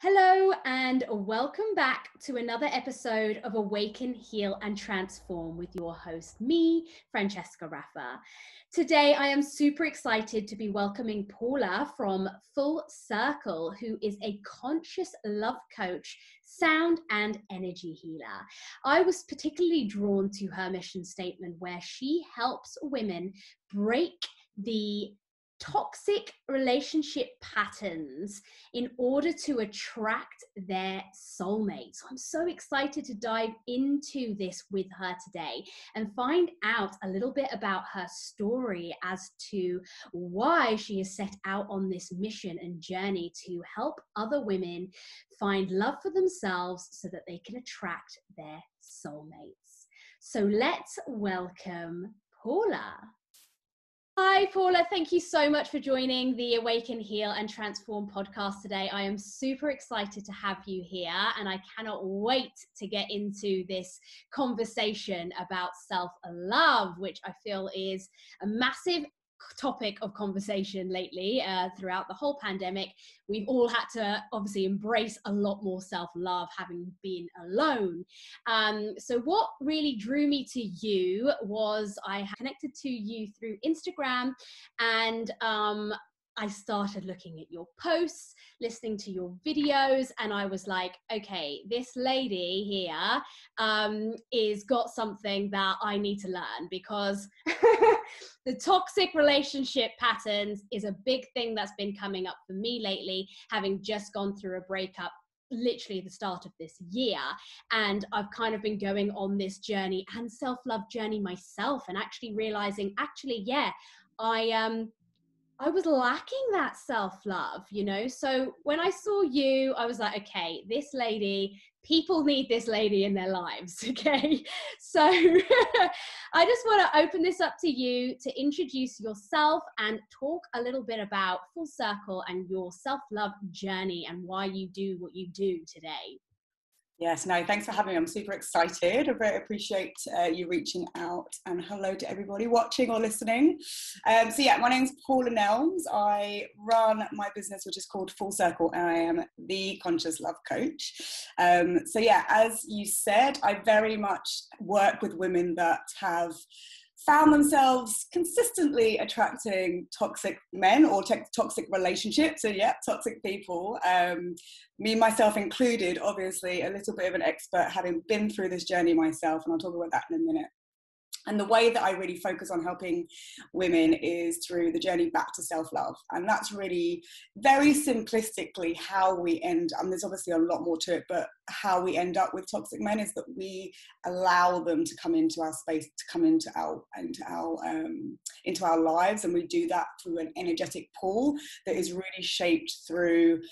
Hello and welcome back to another episode of Awaken, Heal and Transform with your host, me, Francesca Raffa. Today, I am super excited to be welcoming Paula from Full Circle, who is a conscious love coach, sound and energy healer. I was particularly drawn to her mission statement where she helps women break the toxic relationship patterns in order to attract their soulmate. So I'm so excited to dive into this with her today and find out a little bit about her story as to why she has set out on this mission and journey to help other women find love for themselves so that they can attract their soulmates. So let's welcome Paula. Hi, Paula. Thank you so much for joining the Awaken, Heal and Transform podcast today. I am super excited to have you here, and I cannot wait to get into this conversation about self-love, which I feel is a massive topic of conversation lately. Throughout the whole pandemic, we've all had to obviously embrace a lot more self-love, having been alone. So what really drew me to you was I connected to you through Instagram, and I started looking at your posts, listening to your videos, and I was like, okay, this lady here is got something that I need to learn, because the toxic relationship patterns is a big thing that's been coming up for me lately, having just gone through a breakup literally the start of this year. And I've kind of been going on this journey and self-love journey myself, and actually realizing, yeah, I was lacking that self-love, So when I saw you, I was like, okay, this lady, people need this lady in their lives, okay? So I just want to open this up to you to introduce yourself and talk a little bit about Full Circle and your self-love journey and why you do what you do today. Yes, no, thanks for having me. I'm super excited. I very appreciate you reaching out, and hello to everybody watching or listening. My name's Paula Nelms. I run my business, which is called Full Circle, and I am the conscious love coach. As you said, I very much work with women that have found themselves consistently attracting toxic men or toxic relationships. So toxic people, me, myself included, obviously a little bit of an expert having been through this journey myself, and I'll talk about that in a minute. And the way that I really focus on helping women is through the journey back to self-love. And that's really very simplistically how we end, there's obviously a lot more to it, but how we end up with toxic men is that we allow them to come into our space, to come into our lives. And we do that through an energetic pull that is really shaped through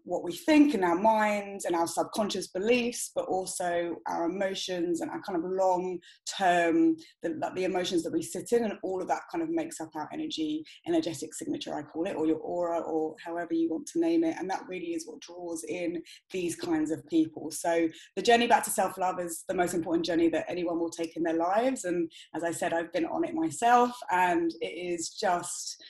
what we think in our minds and our subconscious beliefs, but also our emotions and our kind of long-term, the emotions that we sit in, and all of that kind of makes up our energetic signature, I call it, or your aura, or however you want to name it. And that really is what draws in these kinds of people. So the journey back to self-love is the most important journey that anyone will take in their lives. And as I said, I've been on it myself, and it is just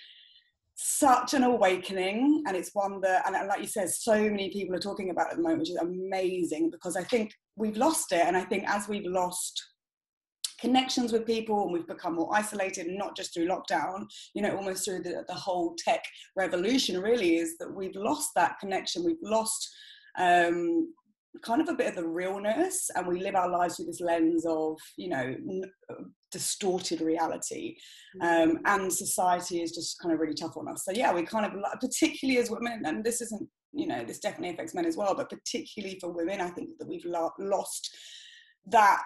such an awakening. And it's one that, and like you said, so many people are talking about at the moment, which is amazing, because I think we've lost it. And I think as we've lost connections with people and we've become more isolated, and not just through lockdown, almost through the whole tech revolution, really, is that we've lost that connection. We've lost kind of a bit of the realness, and we live our lives through this lens of distorted reality, and society is just kind of really tough on us. So we kind of, particularly as women, and this isn't, this definitely affects men as well, but particularly for women, I think that we've lost that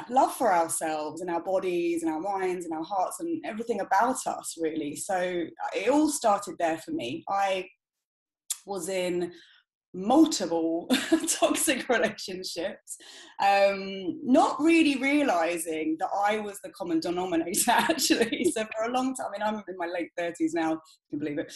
love for ourselves and our bodies and our minds and our hearts and everything about us, really. So it all started there for me. I was in multiple toxic relationships, not really realizing that I was the common denominator, actually. So for a long time, I'm in my late 30s now, if you can believe it,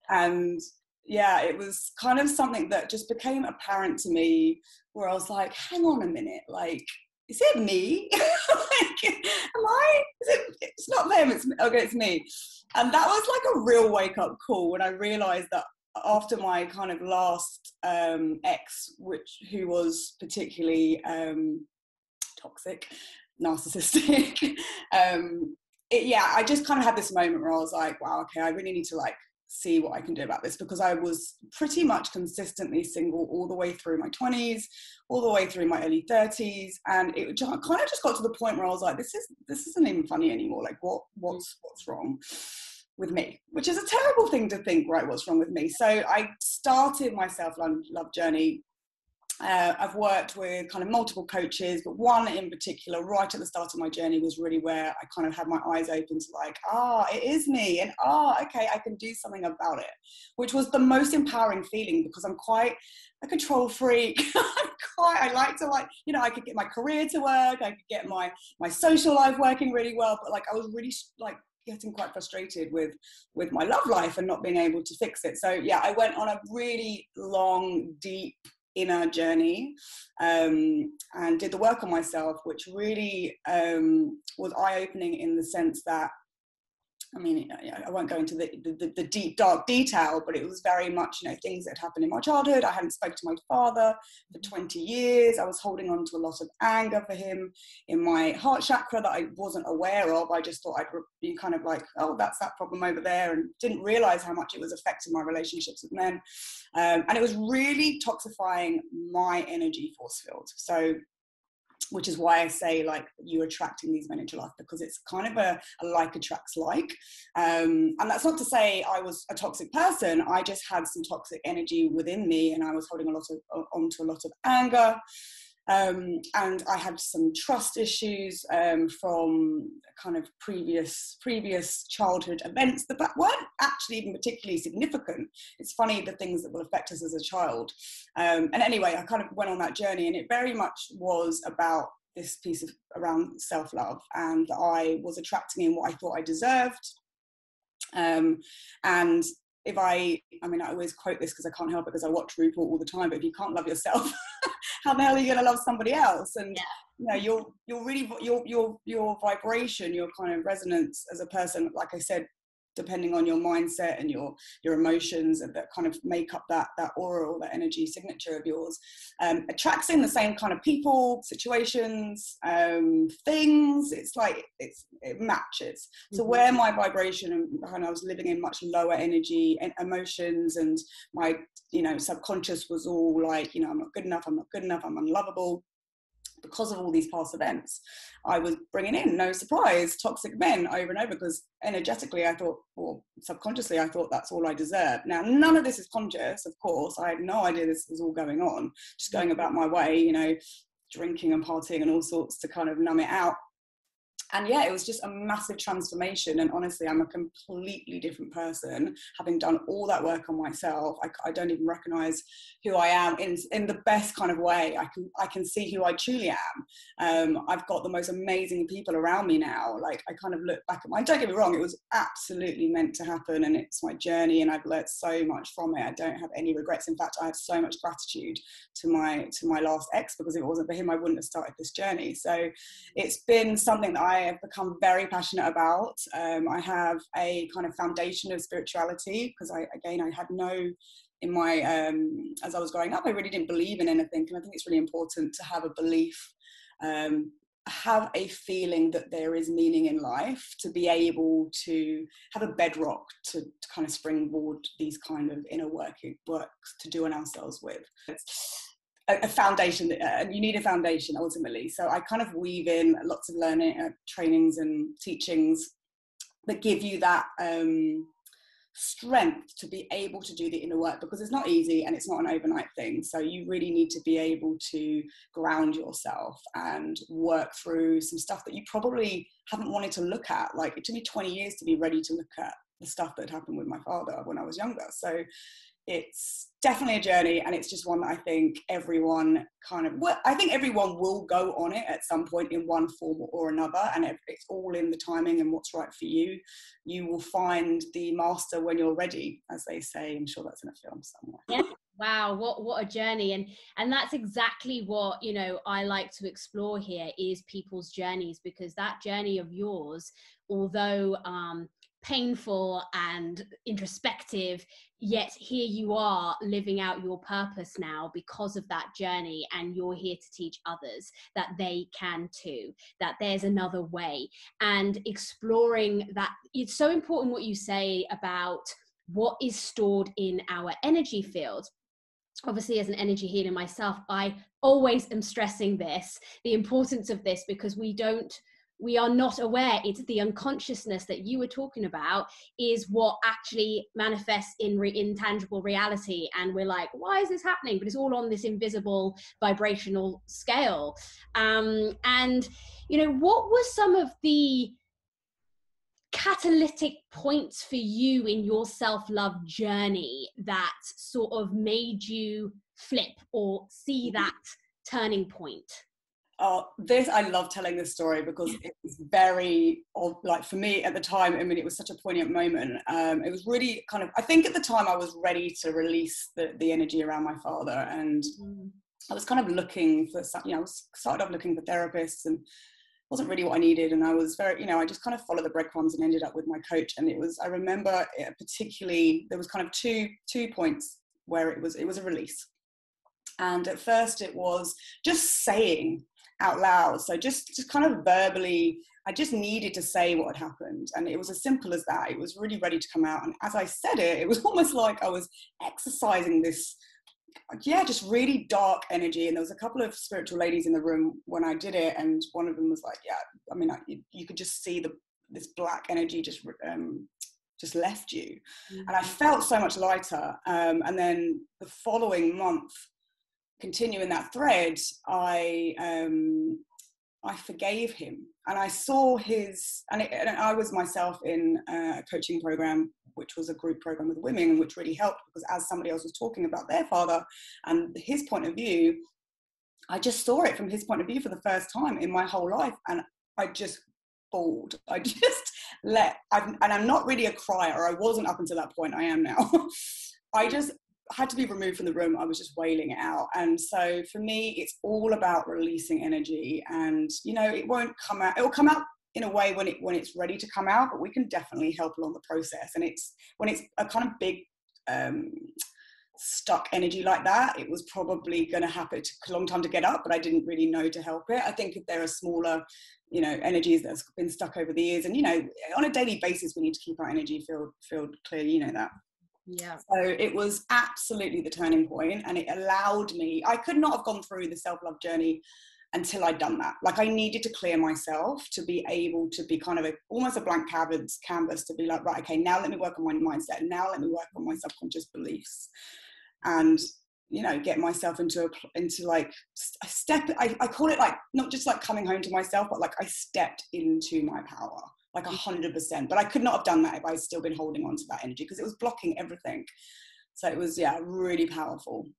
and it was kind of something that just became apparent to me, where I was like, hang on a minute, like, is it me? It's not them, it's me. And that was like a real wake-up call when I realized that after my kind of last ex, who was particularly toxic, narcissistic, I just kind of had this moment where I was like, wow, okay, I really need to like see what I can do about this, because I was pretty much consistently single all the way through my 20s, all the way through my early 30s, and it kind of just got to the point where I was like, this isn't even funny anymore. Like, what's wrong with me? Which is a terrible thing to think, right? What's wrong with me? So I started my self-love journey. I've worked with kind of multiple coaches, but one in particular right at the start of my journey was really where I kind of had my eyes open to like, it is me, and okay, I can do something about it, which was the most empowering feeling, because I'm quite a control freak. I like to, like, you know, I could get my career to work, I could get my social life working really well, but like I was really like getting quite frustrated with my love life and not being able to fix it. So yeah, I went on a really long, deep inner journey, and did the work on myself, which really was eye-opening in the sense that, I mean, I won't go into the deep, dark detail, but it was very much, you know, things that had happened in my childhood. I hadn't spoken to my father for 20 years. I was holding on to a lot of anger for him in my heart chakra that I wasn't aware of. I just thought I'd be kind of like, oh, that's that problem over there, and didn't realize how much it was affecting my relationships with men. And it was really toxifying my energy force field. So, which is why I say, like, you're attracting these men into life, because it's kind of a like attracts like. And that's not to say I was a toxic person. I just had some toxic energy within me, and I was holding onto a lot of anger. And I had some trust issues from kind of previous childhood events that weren't actually even particularly significant. It's funny, the things that will affect us as a child. And anyway, I kind of went on that journey, and it very much was about this piece of around self-love, and I was attracting in what I thought I deserved. And if I mean, I always quote this because I can't help it, because I watch RuPaul all the time, but if you can't love yourself, how the hell are you going to love somebody else? And you know, your vibration, your kind of resonance as a person, like I said, depending on your mindset and your emotions, and that kind of make up that aura or that energy signature of yours, attracts in the same kind of people, situations, things. It's like it matches. So where my vibration, and I was living in much lower energy and emotions, and my, you know, subconscious was all like, you know, I'm not good enough, I'm unlovable. Because of all these past events, I was bringing in, no surprise, toxic men over and over, because energetically I thought, or subconsciously I thought, that's all I deserved. Now, none of this is conscious, of course. I had no idea this was all going on, just going about my way, you know, drinking and partying and all sorts to kind of numb it out. And yeah, it was just a massive transformation. And honestly, I'm a completely different person, having done all that work on myself. I don't even recognize who I am in the best kind of way. I can see who I truly am. I've got the most amazing people around me now. Like, I kind of look back at don't get me wrong, it was absolutely meant to happen, and it's my journey, and I've learnt so much from it. I don't have any regrets. In fact, I have so much gratitude to my last ex, because if it wasn't for him, I wouldn't have started this journey. So it's been something that I have become very passionate about. I have a kind of foundation of spirituality, because I had no, in my as I was growing up, I really didn't believe in anything, and I think it's really important to have a belief, have a feeling that there is meaning in life, to be able to have a bedrock to kind of springboard these kind of inner works to do on ourselves with. It's a foundation, you need a foundation ultimately. So I kind of weave in lots of learning, trainings and teachings that give you that strength to be able to do the inner work, because it's not easy and it's not an overnight thing. So you really need to be able to ground yourself and work through some stuff that you probably haven't wanted to look at. Like, it took me 20 years to be ready to look at the stuff that happened with my father when I was younger. So it's definitely a journey, and it's just one that I think everyone will go on it at some point in one form or another, and it's all in the timing and what's right for you. You will find the master when you're ready, as they say. I'm sure that's in a film somewhere. Yeah. Wow, what a journey. And that's exactly what, you know, I like to explore here, is people's journeys, because that journey of yours, although painful and introspective, yet here you are living out your purpose now because of that journey, and you're here to teach others that they can too, that there's another way, and exploring that. It's so important what you say about what is stored in our energy field. Obviously, as an energy healer myself, I always am stressing this, the importance of this, because we are not aware. It's the unconsciousness that you were talking about is what actually manifests in intangible reality. And we're like, why is this happening? But it's all on this invisible vibrational scale. And, you know, what were some of the catalytic points for you in your self-love journey that sort of made you flip or see that turning point? Oh, I love telling this story because it's very, like, for me at the time, I mean, it was such a poignant moment. It was really kind of, I think at the time I was ready to release the energy around my father, and I was kind of looking for, you know, I started off looking for therapists, and wasn't really what I needed. And I was very, you know, I just kind of followed the breadcrumbs and ended up with my coach. And it was, I remember particularly, there was kind of two points where it was a release. And at first it was just saying out loud. So just kind of verbally, I just needed to say what had happened. And it was as simple as that. It was really ready to come out. And as I said it, it was almost like I was exercising this, just really dark energy. And there was a couple of spiritual ladies in the room when I did it. And one of them was like, I mean, you could just see this black energy just left you. And I felt so much lighter. And then the following month, continuing that thread, I forgave him, and I saw and I was myself in a coaching program, which was a group program with women, which really helped, because as somebody else was talking about their father and his point of view, I just saw it from his point of view for the first time in my whole life, and I just bawled. I just and I'm not really a crier. I wasn't up until that point. I am now. I just had to be removed from the room. I was just wailing it out. And so for me, it's all about releasing energy, and, you know, it won't come out. It will come out in a way when it's ready to come out, but we can definitely help along the process. And it's when it's a kind of big stuck energy like that, it was probably going to happen. It took a long time to get up, but I didn't really know to help it. I think if there are smaller, you know, energies that's been stuck over the years, and, you know, on a daily basis, we need to keep our energy field clear, you know that. Yeah. So it was absolutely the turning point, and it allowed me, I could not have gone through the self-love journey until I'd done that. Like, I needed to clear myself to be able to be kind of almost a blank canvas to be like, right, okay, now let me work on my mindset. Now let me work on my subconscious beliefs, and, you know, get myself into like a step. I call it, like, not just like coming home to myself, but like I stepped into my power. Like 100%, but I could not have done that if I'd still been holding on to that energy, because it was blocking everything. So it was, really powerful.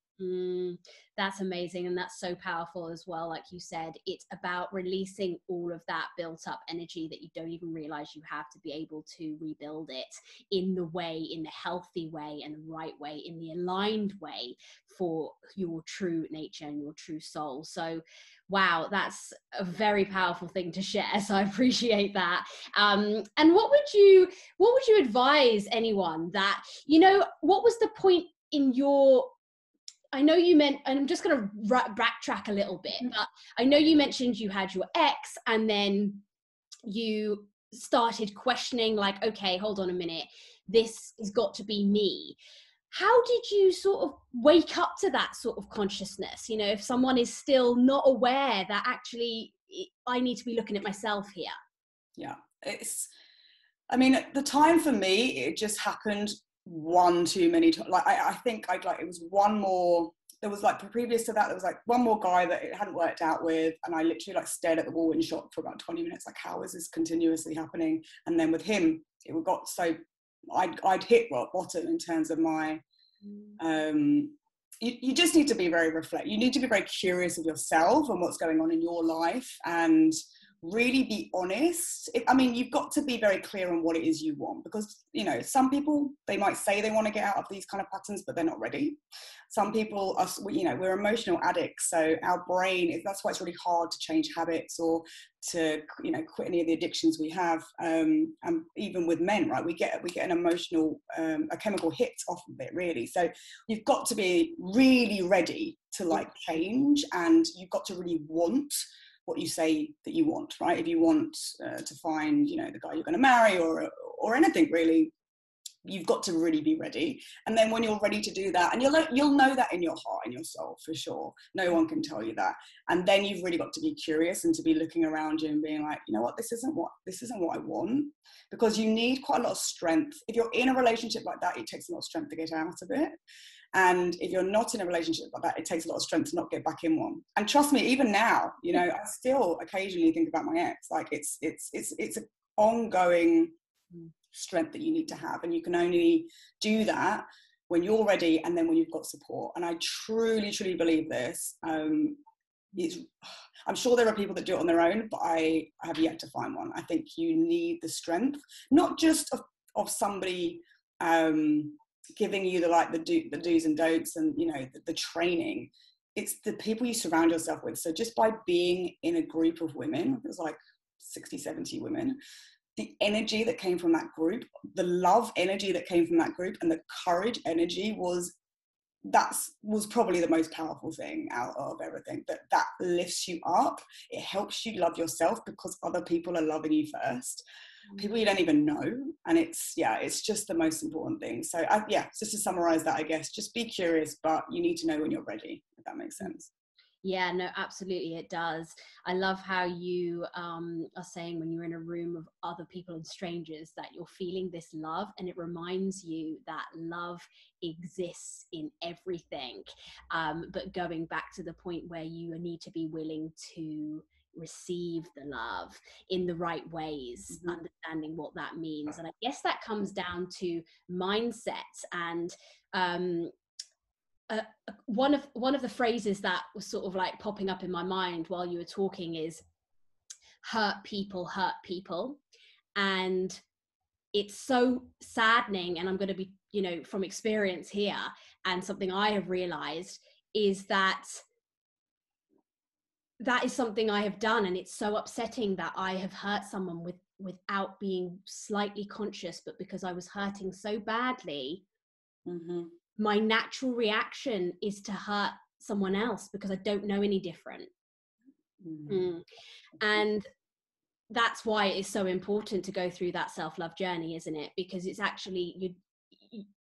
That's amazing. And that's so powerful as well. Like you said, it's about releasing all of that built up energy that you don't even realize you have, to be able to rebuild it in the healthy way and the right way, in the aligned way for your true nature and your true soul. So wow, that's a very powerful thing to share. So I appreciate that. And what would you advise anyone that, you know, what was the point in your, I know you meant, and I'm just going to backtrack a little bit, but I know you mentioned you had your ex, and then you started questioning, like, okay, hold on a minute, this has got to be me. How did you sort of wake up to that sort of consciousness? You know, if someone is still not aware that actually I need to be looking at myself here. Yeah, I mean, at the time for me, it just happened one too many times. Like, I think it was one more. There was, like, previous to that, there was like one more guy that it hadn't worked out with, and I literally like stared at the wall in shock for about 20 minutes. Like, how is this continuously happening? And then with him, it got so I'd hit rock bottom in terms of my. You just need to be very You need to be very curious of yourself and what's going on in your life, and really be honest. I mean, you've got to be very clear on what it is you want, because, you know, some people, they might say they want to get out of these kind of patterns, but they're not ready. Some people are, you know, we're emotional addicts, so our brain, that's why it's really hard to change habits or to, you know, quit any of the addictions we have. And even with men, right, we get an emotional, a chemical hit off of it, really. So you've got to be really ready to like change, and you've got to really want what you say that you want, right? If you want to find, you know, the guy you're going to marry, or anything really, you've got to really be ready. And then when you're ready to do that, and you'll know that in your heart and your soul for sure, no one can tell you that. And then you've really got to be curious and to be looking around you and being like, you know what, this isn't what I want, because you need quite a lot of strength. If you're in a relationship like that, it takes a lot of strength to get out of it. And if you're not in a relationship like that, it takes a lot of strength to not get back in one. And trust me, even now, you know, I still occasionally think about my ex. Like it's an ongoing strength that you need to have, and you can only do that when you're ready, and then when you've got support. And I truly believe this. I'm sure there are people that do it on their own, but I have yet to find one. I think you need the strength, not just of somebody giving you the do's and don'ts, and, you know, the training. It's the people you surround yourself with. So just by being in a group of women, it was like 60, 70 women, the energy that came from that group, the love energy that came from that group, and the courage energy was probably the most powerful thing out of everything. That lifts you up. It helps you love yourself, because other people are loving you first, people you don't even know. And it's just the most important thing. So just to summarize that, I guess, just be curious, but you need to know when you're ready, if that makes sense. Yeah, no, absolutely, it does. I love how you are saying when you're in a room of other people and strangers that you're feeling this love, and it reminds you that love exists in everything. But going back to the point where you need to be willing to receive the love in the right ways, understanding what that means. And I guess that comes down to mindset. And one of the phrases that was sort of like popping up in my mind while you were talking is hurt people. And it's so saddening, and I'm going to be, you know, from experience here, and something I have realized is that is something I have done, and it's so upsetting that I have hurt someone without being slightly conscious, but because I was hurting so badly, my natural reaction is to hurt someone else because I don't know any different. And that's why it is so important to go through that self-love journey, isn't it? Because it's actually,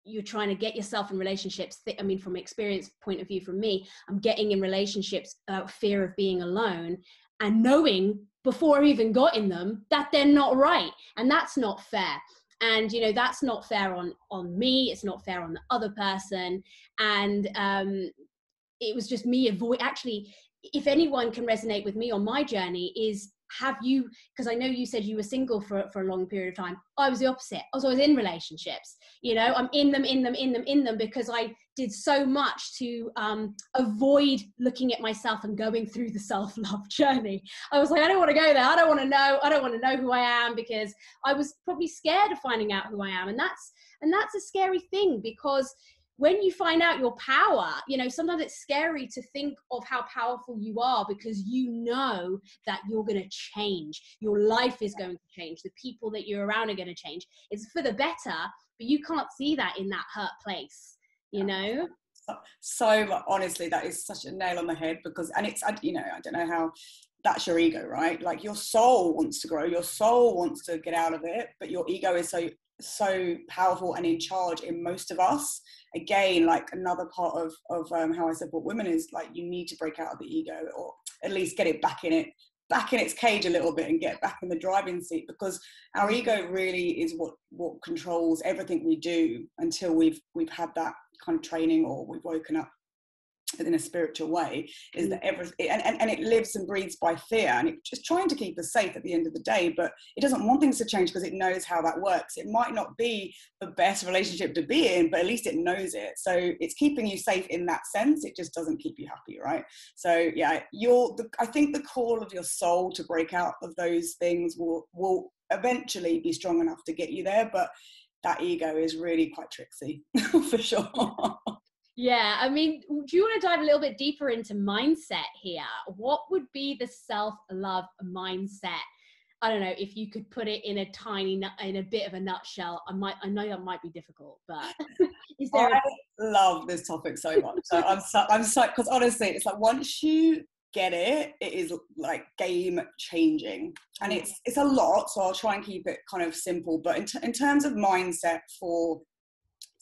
you're trying to get yourself in relationships. I mean, from experience point of view, from me, I'm getting in relationships out of fear of being alone, and knowing before I've even got in them that they're not right. And that's not fair. And, you know, that's not fair on me. It's not fair on the other person. And it was just me actually, if anyone can resonate with me on my journey, is have you, because I know you said you were single for a long period of time. I was the opposite. I was always in relationships. You know, I'm in them because I did so much to avoid looking at myself and going through the self-love journey. I was like, I don't want to go there. I don't want to know who I am, because I was probably scared of finding out who I am. And that's a scary thing, because when you find out your power, you know, sometimes it's scary to think of how powerful you are, because you know that you're going to change. Your life is going to change. The people that you're around are going to change. It's for the better, but you can't see that in that hurt place, you know? So honestly, that is such a nail on the head, because, and it's, you know, I don't know how, that's your ego, right? Like your soul wants to grow, your soul wants to get out of it, but your ego is so powerful and in charge in most of us. Again, like another part of how I support women is like, you need to break out of the ego, or at least get it back in its cage a little bit, and get back in the driving seat, because our ego really is what controls everything we do until we've had that kind of training, or we've woken up in a spiritual way, is that everything, and it lives and breathes by fear, and it's just trying to keep us safe at the end of the day, but it doesn't want things to change because it knows how that works. It might not be the best relationship to be in, but at least it knows it, so it's keeping you safe in that sense. It just doesn't keep you happy, right? So yeah, I think the call of your soul to break out of those things will eventually be strong enough to get you there, but that ego is really quite tricksy for sure. Yeah, I mean, do you want to dive a little bit deeper into mindset here? What would be the self-love mindset? I don't know if you could put it in a bit of a nutshell. I know that might be difficult, but is there? I love this topic so much. So I'm so, because honestly, it's like once you get it, it is like game changing, and it's a lot. So I'll try and keep it kind of simple. But in terms of mindset for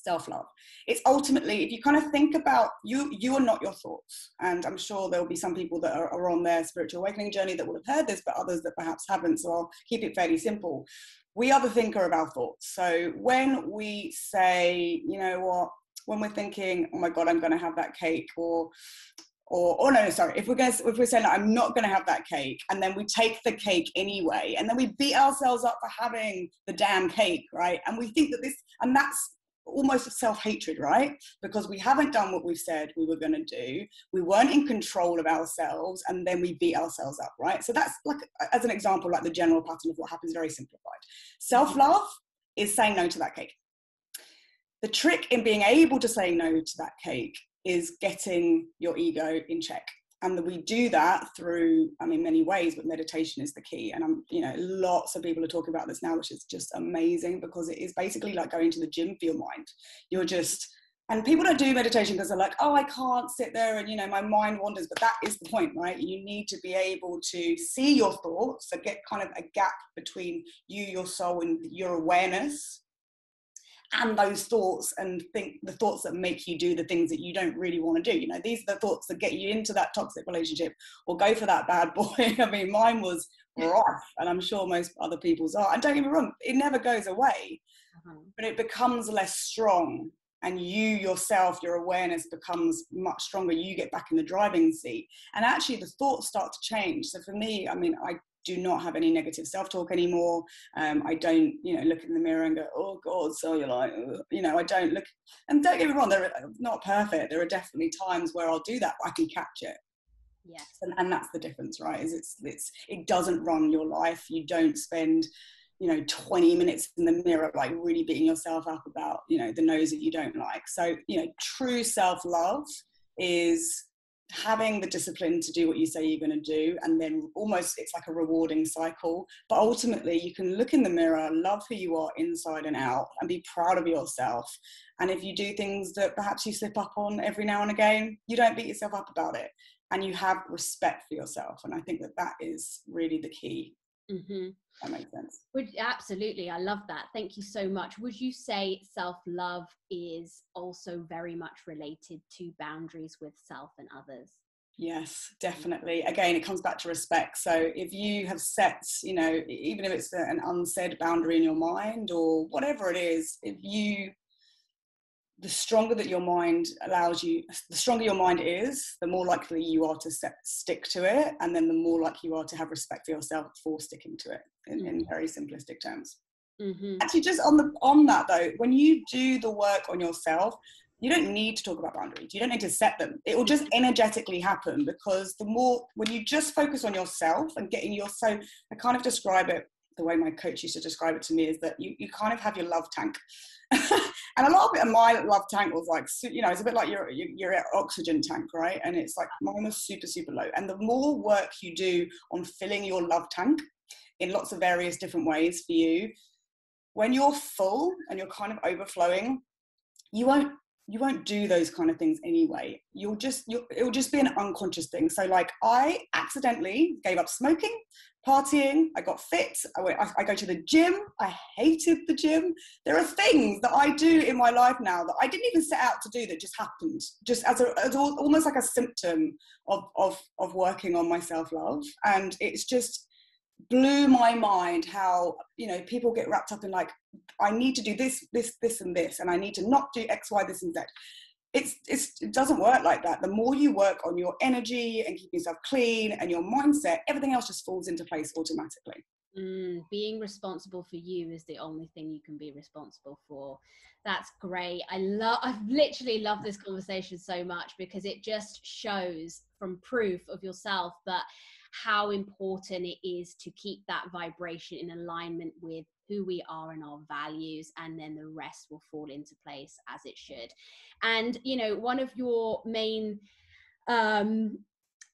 self-love, it's ultimately, if you kind of think about you are not your thoughts, and I'm sure there'll be some people that are on their spiritual awakening journey that would have heard this, but others that perhaps haven't, so I'll keep it fairly simple. We are the thinker of our thoughts. So when we say, you know what, when we're thinking, oh my god, I'm going to have that cake, or no, sorry, if we're saying like, I'm not going to have that cake, and then we take the cake anyway, and then we beat ourselves up for having the damn cake, right? And we think that and that's almost self-hatred, right? Because we haven't done what we've said we were going to do, we weren't in control of ourselves, and then we beat ourselves up, right? So that's like, as an example, like the general pattern of what happens, very simplified. Self-love is saying no to that cake. The trick in being able to say no to that cake is getting your ego in check. And we do that through, I mean, many ways, but meditation is the key. And lots of people are talking about this now, which is just amazing, because it is basically like going to the gym for your mind. And people don't do meditation because they're like, oh, I can't sit there and, my mind wanders. But that is the point, right? You need to be able to see your thoughts, so get kind of a gap between you, your soul, and your awareness, and those thoughts, and think the thoughts that make you do the things that you don't really want to do. These are the thoughts that get you into that toxic relationship or go for that bad boy. I mean, mine was rough, and I'm sure most other people's are. And don't get me wrong, it never goes away, but it becomes less strong. And you yourself, your awareness becomes much stronger. You get back in the driving seat, and actually the thoughts start to change. So for me, I mean, I do not have any negative self-talk anymore. I don't, look in the mirror and go, oh God, cellulite. I don't look, and don't get me wrong, they're not perfect. There are definitely times where I'll do that, but I can catch it. Yes. And that's the difference, right? Is it doesn't run your life. You don't spend 20 minutes in the mirror, like really beating yourself up about, the nose that you don't like. So, true self-love is having the discipline to do what you say you're going to do, and then almost it's like a rewarding cycle. But ultimately you can look in the mirror, love who you are inside and out, and be proud of yourself. And if you do things that perhaps you slip up on every now and again, you don't beat yourself up about it, and you have respect for yourself. And I think that is really the key. That makes sense. Absolutely, I love that. Thank you so much. Would you say self-love is also very much related to boundaries with self and others? Yes, definitely. Again, it comes back to respect. So if you have set, even if it's an unsaid boundary in your mind or whatever it is, the stronger that your mind allows you, the stronger your mind is, the more likely you are to stick to it, and then the more likely you are to have respect for yourself for sticking to it, in very simplistic terms. Actually, just on that though, when you do the work on yourself, you don't need to talk about boundaries. You don't need to set them. It will just energetically happen, because when you just focus on yourself and so I kind of describe it, the way my coach used to describe it to me, is that you kind of have your love tank. And a lot of my love tank was like, it's a bit like your oxygen tank, right? And it's like, mine was super, super low. And the more work you do on filling your love tank in lots of various different ways for you, when you're full and you're kind of overflowing, you won't do those kind of things anyway. It will just be an unconscious thing. So like, I accidentally gave up smoking, partying, I got fit, I go to the gym, I hated the gym. There are things that I do in my life now that I didn't even set out to do, that just happened, just as almost like a symptom of working on my self-love. And it's just blew my mind how people get wrapped up in like, I need to do this and this, and I need to not do X, Y, this and Z. it doesn't work like that. The more you work on your energy and keep yourself clean and your mindset, everything else just falls into place automatically. Being responsible for you is the only thing you can be responsible for. That's great. I've literally loved this conversation so much, because it just shows from proof of yourself, but how important it is to keep that vibration in alignment with who we are and our values, and then the rest will fall into place as it should. And one of your main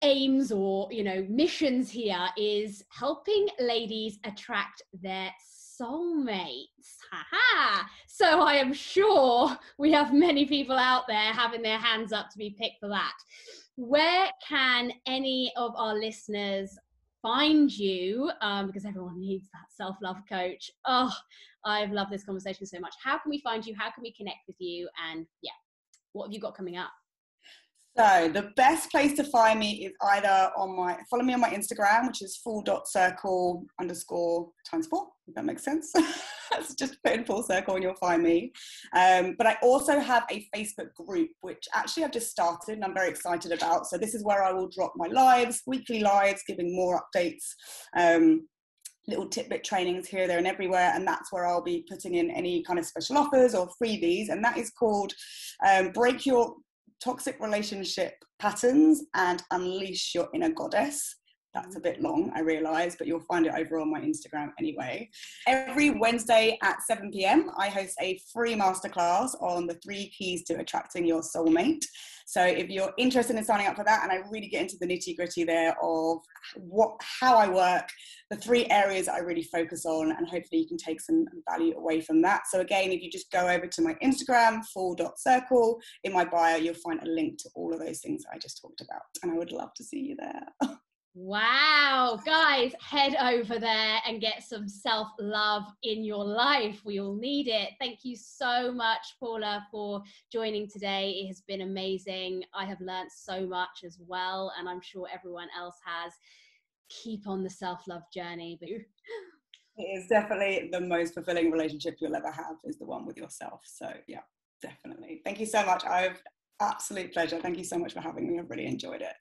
aims or missions here is helping ladies attract their soulmates. So I am sure we have many people out there having their hands up to be picked for that. Where can any of our listeners find you, because everyone needs that self-love coach? I've loved this conversation so much. How can we find you? How can we connect with you? And what have you got coming up? So the best place to find me is either follow me on my Instagram, which is full.circle_4, if that makes sense. That's just put in full circle and you'll find me. But I also have a Facebook group, which actually I've just started and I'm very excited about. So this is where I will drop my lives, weekly lives, giving more updates, little tidbit trainings here, there and everywhere. And that's where I'll be putting in any kind of special offers or freebies. And that is called Break Your Toxic Relationship Patterns and Unleash Your Inner Goddess. That's a bit long, I realise, but you'll find it over on my Instagram anyway. Every Wednesday at 7 p.m, I host a free masterclass on the 3 keys to attracting your soulmate. So if you're interested in signing up for that, and I really get into the nitty-gritty there of how I work, the 3 areas I really focus on, and hopefully you can take some value away from that. So again, if you just go over to my Instagram, full.circle, in my bio, you'll find a link to all of those things I just talked about. And I would love to see you there. Wow, guys, head over there and get some self-love in your life. We all need it. Thank you so much, Paula, for joining today. It has been amazing. I have learned so much as well, and I'm sure everyone else has. Keep on the self-love journey. It is definitely the most fulfilling relationship you'll ever have, is the one with yourself. So yeah, definitely. Thank you so much. Absolute pleasure. Thank you so much for having me. I've really enjoyed it.